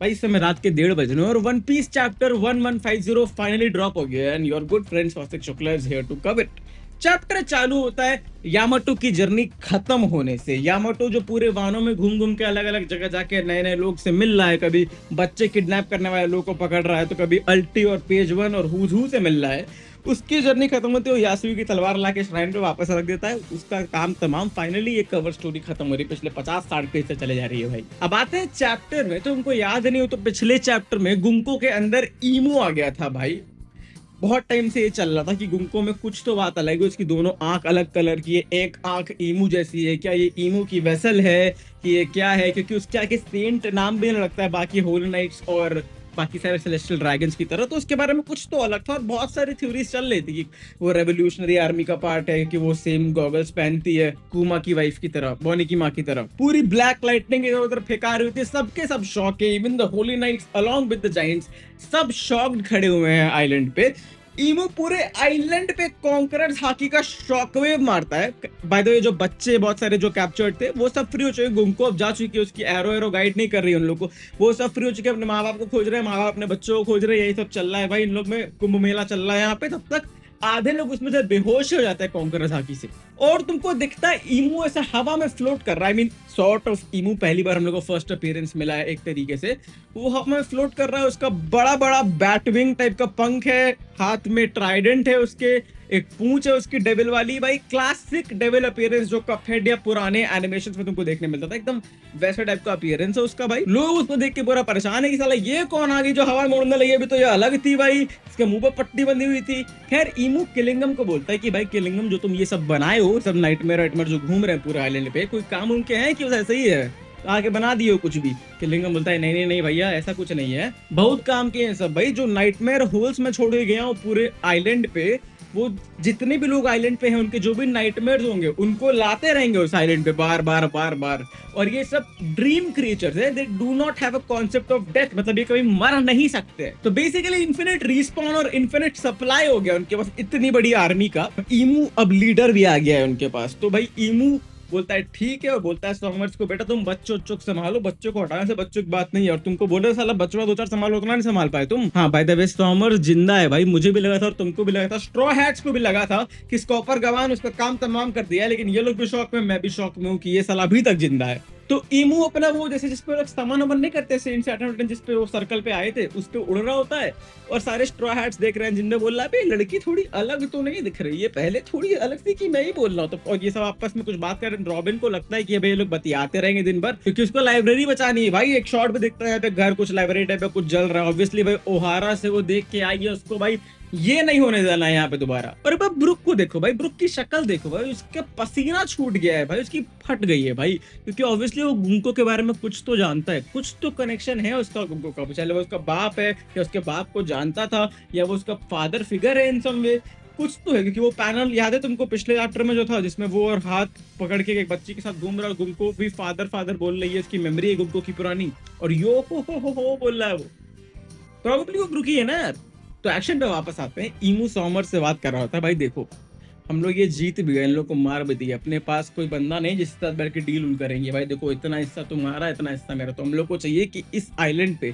भाई इस समय रात के 1:30 बज रहे हैं और one piece chapter 1150 finally drop हो गया and your good friend Swastik Shukla is here to cover it. Chapter चालू होता है यामाटो की जर्नी खत्म होने से। यामाटो जो पूरे वानों में घूम घूम के अलग अलग जगह जाके नए नए लोग से मिल रहा है, कभी बच्चे किडनैप करने वाले लोग को पकड़ रहा है, तो कभी अल्टी और पेज वन और हुजू से मिल रहा है। उसकी जर्नी खत्म होती है, वो यासुई की तलवार लाके श्राइन पे वापस रख देता है। उसका काम तमाम, फाइनली ये कवर स्टोरी खत्म हो रही है। पिछले 50-60 पेज से चले जा रही है भाई। अब आते हैं चैप्टर में, तो उनको याद नहीं हो तो पिछले चैप्टर में गुंको के अंदर ईमू आ गया था भाई। बहुत टाइम से ये चल रहा था कि गुंको में कुछ तो बात अलग है, उसकी दोनों आंख अलग कलर की है, एक आंख ईमू जैसी है। क्या ये ईमू की वेसल है कि ये क्या है? क्योंकि उसके आगे सेंट नाम भी नहीं लगता है बाकी होली नाइट्स और बाकी सारे सेलेस्टियल ड्रैगन्स की तरह। तो उसके बारे में कुछ तो अलग था और बहुत सारी थ्योरीज चल रही थी कि वो रेवोल्यूशनरी आर्मी का पार्ट है, कि वो सेम गॉगल्स पहनती है कुमा की वाइफ की तरह, बॉनी की माँ की तरह। पूरी ब्लैक लाइटनिंग इधर उधर फेंका रही होती है। सबके सब शॉक है, even the holy knights along with the giants सब शॉक्ड खड़े हुए हैं आइलैंड पे। ईमू पूरे आइलैंड पे कॉन्करर्स हाकी का शॉकवेव मारता है। बाय द वे जो बच्चे बहुत सारे जो कैप्चर्ड थे वो सब फ्री हो चुके। गुंको अब जा चुकी है, उसकी एरो गाइड नहीं कर रही है उन लोग को। वो सब फ्री हो चुके हैं, अपने माँ बाप को खोज रहे हैं, माँ बाप अपने बच्चों को खोज रहे हैं। यही सब चल रहा है भाई इन लोग में। कुंभ मेला चल रहा है यहाँ पे। तब तक आधे लोग उसमें से बेहोश हो जाते हैं कॉन्करर्स हाकी से, और तुमको दिखता है ईमू ऐसा हवा में फ्लोट कर रहा है। आई मीन सॉर्ट ऑफ ईमू पहली बार हम लोग को फर्स्ट अपीयरेंस मिला है एक तरीके से। वो हवा में फ्लोट कर रहा है, उसका बड़ा बड़ा बैटविंग टाइप का पंख है, हाथ में ट्राइडेंट है उसके, एक पूंछ है उसकी डेविल वाली। भाई क्लासिक डेविल अपीयरेंस जो कपहेड या पुराने एनिमेशंस में तुमको देखने मिलता था, एकदम वैसे टाइप का अपीयरेंस है उसका। भाई लोग उसको देख के पूरा परेशान है कि साला ये कौन आ गई जो हवा मोड़ने लगी। अभी तो ये अलग थी भाई, इसके मुंह पर पट्टी बंधी हुई थी। खैर ईमू किलिंगम को बोलता है कि भाई किलिंगम जो तुम ये सब बनाए हो, सब नाइटमेयर जो घूम रहे हैं पूरे आइलैंड पे, कोई काम उनके हैं कि ऐसा ही है आके बना दिए हो कुछ भी? किलिंगम बोलता है नहीं नहीं नहीं भैया, ऐसा कुछ नहीं है, बहुत काम किए हैं सब भाई। जो नाइटमेयर होल्स में छोड़े गए हैं पूरे आइलैंड पे, वो जितने भी लोग आइलैंड पे हैं उनके जो भी नाइटमेयर्स होंगे उनको लाते रहेंगे उस आइलैंड पे बार बार बार बार। और ये सब ड्रीम क्रिएचर्स है, they do not have a concept of death, मतलब ये कभी मर नहीं सकते। तो बेसिकली इन्फिनिट रिस्पॉन और इन्फिनिट सप्लाई हो गया उनके पास इतनी बड़ी आर्मी का। ईमू अब लीडर भी आ गया है उनके पास। तो भाई ईमू बोलता है ठीक है, और बोलता है सॉमर्स को बेटा तुम बच्चों को संभालो, बच्चों को हटाने से बच्चों की बात नहीं है। और तुमको बोले साला बच्चों का 2-4 संभालो, उतना नहीं संभाल पाए तुम। हाँ बाय द वे सॉमर्स जिंदा है भाई, मुझे भी लगा था और तुमको भी लगा था, स्ट्रॉ हैट्स को भी लगा था कि स्कॉपर गवान उसका काम तमाम कर दिया है। लेकिन ये लोग भी शौक में, मैं भी शौक में हूँ कि ये साला अभी तक जिंदा है। तो ईमू अपना वो जैसे जिसपे लोग सामान वामान नहीं करते सेंट सैटर्न जिसपे वो सर्कल पे आए थे उस पे उड़ रहा होता है, और सारे स्ट्रॉ हैट्स देख रहे हैं। जिनने बोल रहा है लड़की थोड़ी अलग तो नहीं दिख रही है, पहले थोड़ी अलग थी कि मैं ही बोल रहा हूँ। तो और ये सब आपस में कुछ बात कर रहे हैं। रॉबिन को लगता है कि भाई ये लोग बतियाते रहेंगे दिन भर, क्योंकि उसको लाइब्रेरी बचानी है भाई। एक शॉट पे दिखता है यहाँ पे घर कुछ लाइब्रेरी टाइप पे कुछ जल रहा है। ऑब्वियसली भाई ओहारा से वो देख के आई है, उसको भाई ये नहीं होने देना है यहाँ पे दोबारा। और भाई ब्रुक को देखो भाई, ब्रुक की शक्ल देखो भाई, उसका पसीना छूट गया है भाई, उसकी फट गई है भाई। क्योंकि ऑब्वियसली वो गुंको के बारे में कुछ तो जानता है, कुछ तो कनेक्शन है उसका गुंको का। चाहे वो उसका बाप है या उसके बाप को जानता था या वो उसका फादर फिगर है इन सम वे, कुछ तो है। क्योंकि वो पैनल याद है तुमको पिछले चैप्टर में जो था, जिसमें वो और हाथ पकड़ के एक बच्ची के साथ घूम रहा है, गुंको भी फादर फादर बोल रही है, इसकी मेमोरी है गुंको की पुरानी, और यो हो बोल रहा है वो। प्रॉब्लली वो ब्रुक ही है ना यार। तो एक्शन पे वापस आते हैं। ईमू सॉमर से बात कर रहा होता है, भाई देखो हम लोग ये जीत भी गए, इन लोग को मार भी दिया, अपने पास कोई बंदा नहीं जिसके साथ बैठ के डील उल करेंगे। भाई देखो इतना हिस्सा तुम्हारा, इतना हिस्सा मेरा। तो हम लोग को चाहिए कि इस आइलैंड पे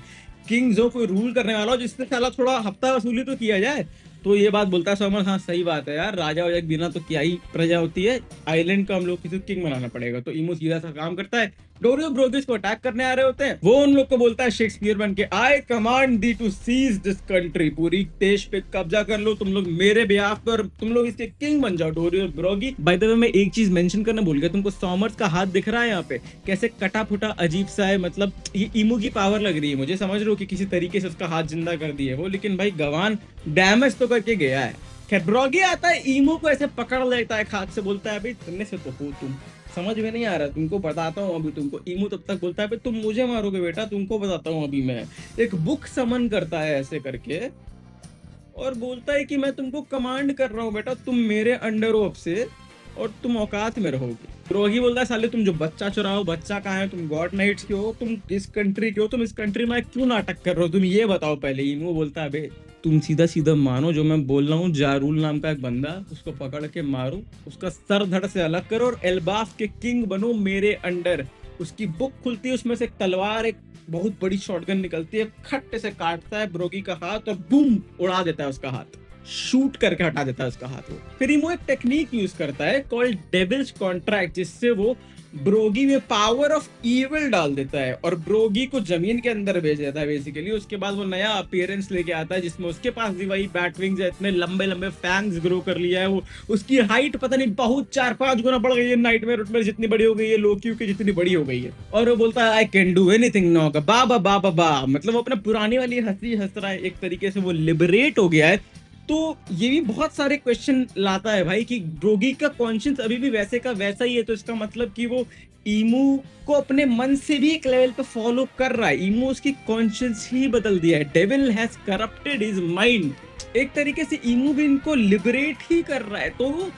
किंग जो कोई रूल करने वाला हो, जिससे साला थोड़ा हफ्ता वसूली तो किया जाए। तो ये बात बोलता है सॉमर, हाँ सही बात है यार, राजा वाजा के बिना तो क्या ही प्रजा होती है, आइलैंड का हम लोग किसी किंग बनाना पड़ेगा। तो ईमो सीधा सा काम करता है। डोरियो ब्रोगिस को अटैक करने आ रहे होते हैं, वो उन लोग को बोलता है शेक्सपियर बन के, I command thee to seize this country, पूरी देश पे कब्जा कर लो तुम लोग मेरे बिहाफ पर, तुम लोग इसके किंग बन जाओ डोरियो ब्रोगी। बाय द वे मैं एक चीज मेंशन करना भूल गया, तुमको सॉमर्स का हाथ दिख रहा है यहाँ पे कैसे कटा फुटा अजीब सा है, मतलब ये ईमू की पावर लग रही है मुझे। समझ रहे हो कि किसी तरीके से उसका हाथ जिंदा कर दिए वो, लेकिन भाई गवान डैमेज तो करके गया है। खैर ब्रोगी आता है, ईमू को ऐसे पकड़ लेता है हाथ से, बोलता है भाई तुमने से तो हो तुम, समझ में नहीं आ रहा तुमको, बताता हूँ अभी तुमको। ईमू तब तक बोलता है भाई तुम मुझे मारोगे बेटा, तुमको बताता हूँ अभी मैं। एक बुक समन करता है ऐसे करके और बोलता है कि मैं तुमको कमांड कर रहा हूँ बेटा, तुम मेरे अंडर हो अब से और तुम औकात में रहोगे। रोही बोलता है साले तुम जो बच्चा चुराओ, बच्चा कहाँ है, तुम गॉड नाइट्स के हो, तुम किस कंट्री के हो, तुम इस कंट्री में क्यों नाटक कर रहे हो, तुम ये बताओ पहले। ईमू बोलता है बे तुम सीधा सीधा मानो जो मैं बोल रहा हूँ, जारूल नाम का एक बंदा, उसको पकड़ के मारो, उसका सर धड़ से अलग करो और एल्बाफ के किंग बनो मेरे अंडर। उसकी बुक खुलती है, उसमें से एक तलवार, एक बहुत बड़ी शॉटगन निकलती है, खट्टे से काटता है ब्रोगी का हाथ और बूम उड़ा देता है उसका हाथ, शूट करके हटा देता है उसका हाथ वो। फिर इमो एक टेक्निक यूज करता है कॉल्ड डेविल्स कॉन्ट्रैक्ट, जिससे वो ब्रोगी में पावर ऑफ इविल डाल देता है और ब्रोगी को जमीन के अंदर भेज देता है बेसिकली। उसके बाद वो नया अपीयरेंस लेके आता है जिसमें उसके पास भी वही बैट विंग्स है, इतने लंबे लंबे फैंग्स ग्रो कर लिया है वो, उसकी हाइट पता नहीं बहुत 4-5 गुना बढ़ गई है, नाइटमेयर उटमेयर जितनी बड़ी हो गई है, लोकी की जितनी बड़ी हो गई है। और वो बोलता है I can do anything now, बाबा बाबा बा, मतलब वो अपना पुरानी वाली हंसी हंस रहा है, एक तरीके से वो लिबरेट हो गया है। तो ये भी बहुत सारे क्वेश्चन लाता है भाई कि ब्रोगी का कॉन्शियस अभी भी वैसे का वैसा ही है, तो इसका मतलब कि वो ईमू को अपने मन से भी एक लेवल पे फॉलो कर रहा है, ईमू उसकी कॉन्शियस ही बदल दिया है, devil has corrupted his mind. एक तरीके से ईमू भी इनको लिबरेट ही कर रहा है। तो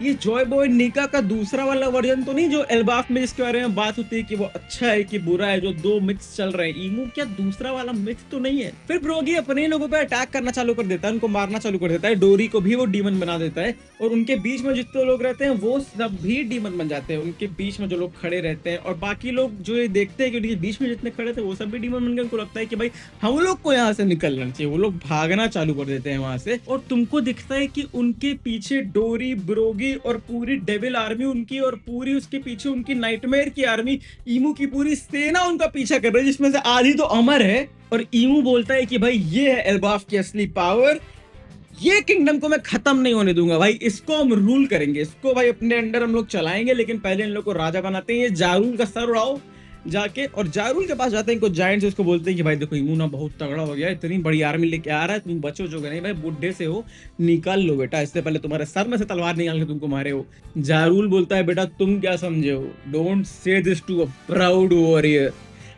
ये जॉय बॉय निका का दूसरा वाला वर्जन तो नहीं जो एल्बाफ में जिसके बारे में बात होती है कि वो अच्छा है कि बुरा है, जो दो मिक्स चल रहे हैं, ईमू क्या दूसरा वाला मिक्स तो नहीं है। फिर ब्रोगी अपने लोगों पे अटैक करना चालू कर देता है, उनको मारना चालू कर देता है, डोरी को भी वो डीमन बना देता है और उनके बीच में जितने लोग रहते हैं वो सब भी डीमन बन जाते हैं, उनके बीच में जो लोग खड़े रहते हैं। और बाकी लोग जो ये देखते हैं कि उनके बीच में जितने खड़े थे वो सब भी डीमन बन गए, उनको लगता है कि भाई हम लोग को यहाँ से निकलना चाहिए, वो लोग भागना चालू कर देते हैं वहां से। और तुमको दिखता है कि उनके पीछे डोरी, ब्रोगी और पूरी डेविल आर्मी उनकी, और पूरी उसके पीछे उनकी नाइटमेयर की आर्मी, ईमू की पूरी सेना उनका पीछा कर रही है, जिसमें से आधी तो अमर है। और ईमू बोलता है कि भाई ये है एल्बाफ की असली पावर, ये किंगडम को मैं खत्म नहीं होने दूंगा भाई, इसको हम रूल करेंगे, इसको भाई अपने अंडर हम लोग चलाएंगे, लेकिन पहले इन लोग को राजा बनाते हैं। ये जारूल का सर उड़ाओ जाके, और जारूल के पास जाते हैं कुछ जायंट्स, उसको बोलते हैं कि भाई देखो ईमू ना बहुत तगड़ा हो गया, इतनी बड़ी आर्मी लेके आ रहा है, तुम बचो जो नहीं भाई, बुढ़े से हो, निकाल लो बेटा, इससे पहले तुम्हारे सर में से तलवार निकाल के तुमको मारे हो। जारूल बोलता है बेटा तुम क्या समझे हो, don't say this to a proud warrior.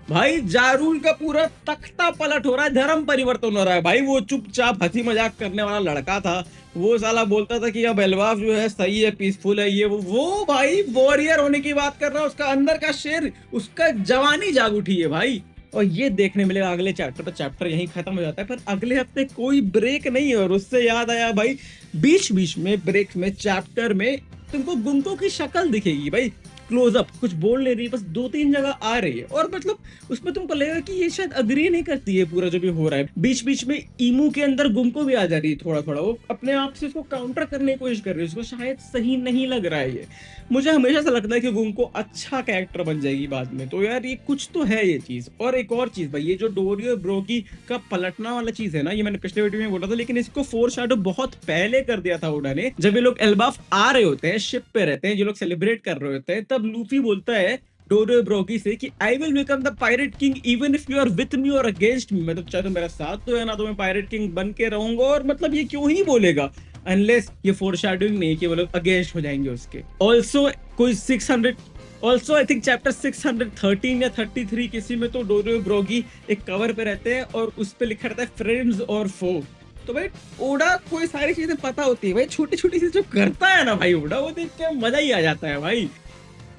भाई जारूल का पूरा तख्ता पलट हो रहा है, धर्म परिवर्तन हो रहा है भाई। वो चुपचाप हंसी मजाक करने वाला लड़का था, वो साला बोलता था कि अब एल्बाफ जो है सही है, पीसफुल है, ये वो भाई वॉरियर होने की बात कर रहा है, उसका अंदर का शेर, उसका जवानी जाग उठी है भाई। और ये देखने मिलेगा अगले चैप्टर, तो चैप्टर यहीं खत्म हो जाता है, पर अगले हफ्ते कोई ब्रेक नहीं है। और उससे याद आया भाई, बीच बीच में ब्रेक में चैप्टर में तुमको गुंको की शक्ल दिखेगी भाई, क्लोजअप, कुछ बोल नहीं रही, बस 2-3 जगह आ रही है, और मतलब उसमें तुमको लगेगा कि ये शायद अग्री नहीं करती है पूरा जो भी हो रहा है। बीच बीच में ईमू के अंदर गुंको भी आ जा रही है थोड़ा थोड़ा, वो अपने आप से उसको काउंटर करने की कोशिश कर रही है, उसको शायद सही नहीं लग रहा है ये। मुझे हमेशा से लगता है कि गुंको अच्छा कैरेक्टर बन जाएगी बाद में, तो यार ये कुछ तो है ये चीज। और एक और चीज भाई, ये जो डोरी और ब्रोगी का पलटना वाला चीज है ना, ये मैंने पिछले वीडियो में बोला था, लेकिन इसको फोरशैडो बहुत पहले कर दिया था ओडा ने। जब ये लोग एल्बाफ आ रहे होते हैं, शिप पे रहते हैं, जो लोग सेलिब्रेट कर रहे होते हैं, तब लूफी बोलता है डोरो ब्रोगी से कि I will become the pirate king even if you are with me और अगेंस्ट मी, मतलब चाहे तो मेरा साथ तो है ना, तो मैं पायरेट किंग बन के रहूंगा। और मतलब ये क्यों ही बोलेगा, अनलेस ये फोरशैडोइंग नहीं कि वो लोग अगेंस्ट हो जाएंगे उसके। ऑल्सो कोई 600 ऑल्सो आई थिंक चैप्टर 613 या 33 किसी में, तो डोरो ब्रोगी एक कवर पे रहते हैं और उस पे लिखा रहता है फ्रेंड्स और फो। तो भाई ओडा कोई सारी चीजें पता होती है भाई, छोटी छोटी चीजें जो करता है ना भाई ओडा, वो देख के मजा ही आ जाता है भाई।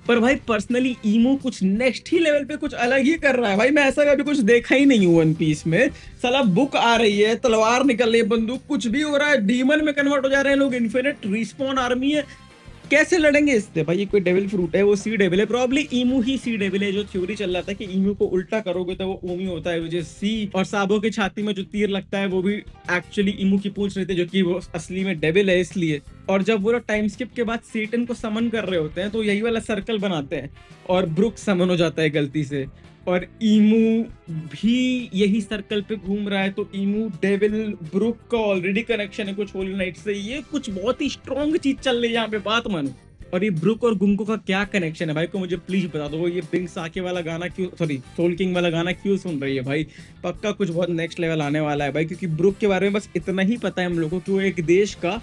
पर भाई पर्सनली ईमो कुछ नेक्स्ट ही लेवल पे कुछ अलग ही कर रहा है भाई, मैं ऐसा कभी कुछ देखा ही नहीं हूँ वन पीस में। साला बुक आ रही है, तलवार निकल रही है, बंदूक, कुछ भी हो रहा है, डीमन में कन्वर्ट हो जा रहे हैं लोग, इन्फिनिट रिस्पॉन आर्मी है, कैसे लड़ेंगे इससे भाई। ये कोई डेविल फ्रूट है, वो सी डेविल है, प्रॉब्ली ईमू ही सी डेविल है। जो थ्योरी चल रहा था कि ईमू को उल्टा करोगे तो वो ओमी होता है, जो सी, और साबो की छाती में जो तीर लगता है वो भी एक्चुअली ईमू की पूंछ रहती है, जो कि वो असली में डेविल है इसलिए। और जब वो टाइम स्किप के बाद सेटन को समन कर रहे होते हैं तो यही वाला सर्कल बनाते हैं और ब्रुक समन हो जाता है गलती से, और ईमू भी यही सर्कल पे घूम रहा है। तो ईमू डेविल ब्रुक का ऑलरेडी कनेक्शन है कुछ होली नाइट से, ये कुछ बहुत ही स्ट्रॉन्ग चीज चल रही है यहाँ पे, बात मानो। और ये ब्रुक और गुंको का क्या कनेक्शन है भाई, को मुझे प्लीज बता दो। ये पिंक साके वाला गाना क्यों, सॉरी सोल किंग वाला गाना क्यों सुन रही है भाई, पक्का कुछ बहुत नेक्स्ट लेवल आने वाला है भाई। क्योंकि ब्रुक के बारे में बस इतना ही पता है हम लोगों को, वो एक देश का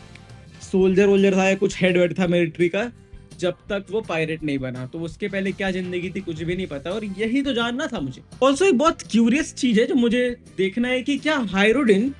सोल्जर वोल्जर था या कुछ हेड वेड था मिलिट्री का, जब तक वो पायरेट नहीं बना, तो उसके पहले क्या जिंदगी थी कुछ भी नहीं पता, और यही तो जानना था मुझे। ऑल्सो एक बहुत क्यूरियस चीज है जो मुझे देखना है कि क्या हायरोडिन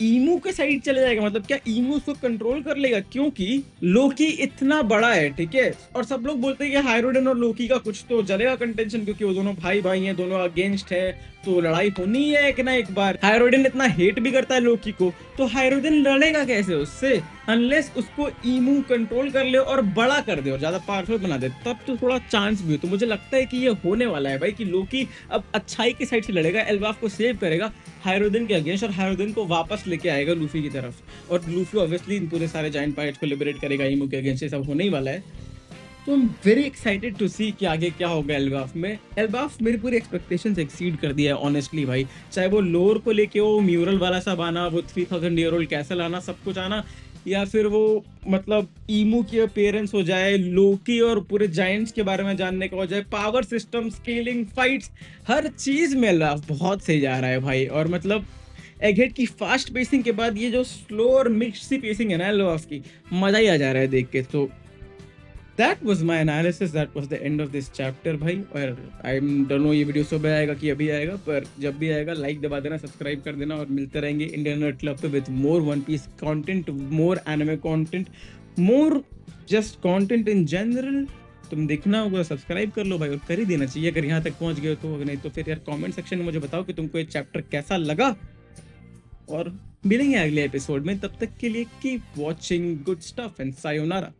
ईमू के साइड चले जाएगा, मतलब क्या ईमू उसको कंट्रोल कर लेगा, क्योंकि लोकी इतना बड़ा है, ठीक है, और सब लोग बोलते हैं कि हायरोडिन और लोकी का कुछ तो चलेगा कंटेंशन, क्योंकि वो दोनों भाई भाई हैं, दोनों अगेंस्ट है, तो लड़ाई होनी है एक ना एक बार। हायरोडिन इतना हेट भी करता है लोकी को, तो हायरोडिन लड़ेगा कैसे उससे, अनलेस उसको ईमू कंट्रोल कर ले और बड़ा कर दे और ज्यादा पावरफुल बना दे, तब तो थोड़ा चांस भी हो। तो मुझे लगता है कि ये होने वाला है भाई, कि लोकी अब अच्छाई की साइड से लड़ेगा, एल्बाफ को सेव करेगा हायरोदिन के अगेंस्ट, और हायरोदिन को वापस लेके आएगा लूफी की तरफ। और लूफी ऑब्वियसली इन पूरे सारे जायंट पायरेट्स को लिबरेट करेगा ईमू के अगेंस्ट, ये सब होने ही वाला है। तो I am very excited to see कि आगे क्या होगा एल्बाफ में। एल्बाफ मेरी पूरी एक्सपेक्टेशंस एक्सीड कर दिया है ऑनेस्टली भाई, चाहे वो लोर को लेके हो, म्यूरल वाला सब आना, वो 3000 ईयर ओल्ड कैसल आना, सब कुछ आना, या फिर वो मतलब ईमू की अपीयरेंस हो जाए, लोकी और पूरे जायंट्स के बारे में जानने का हो जाए, पावर सिस्टम, स्केलिंग, फाइट्स, हर चीज में एल्बाफ बहुत सही जा रहा है भाई। और मतलब एगहेड की फास्ट पेसिंग के बाद ये जो स्लो और मिक्स सी पेसिंग है ना एल्बाफ की, मजा ही आ जा रहा है देख के। तो that was my analysis, that was the end of this chapter भाई। और I don't know ये वीडियो सुबह आएगा कि अभी आएगा, पर जब भी आएगा लाइक दबा देना, सब्सक्राइब कर देना, और मिलते रहेंगे इंडियन नर्ड क्लब पे with more one piece content, more anime content, more just content in general. तुम देखना होगा, सब्सक्राइब कर लो भाई, और कर ही देना चाहिए अगर यहाँ तक पहुँच गए तो। नहीं तो फिर यार कमेंट सेक्शन में मुझे बताओ कि तुमको ये चैप्टर कैसा लगा, और मिलेंगे अगले एपिसोड में। तब तक के लिए keep watching good stuff and sayonara.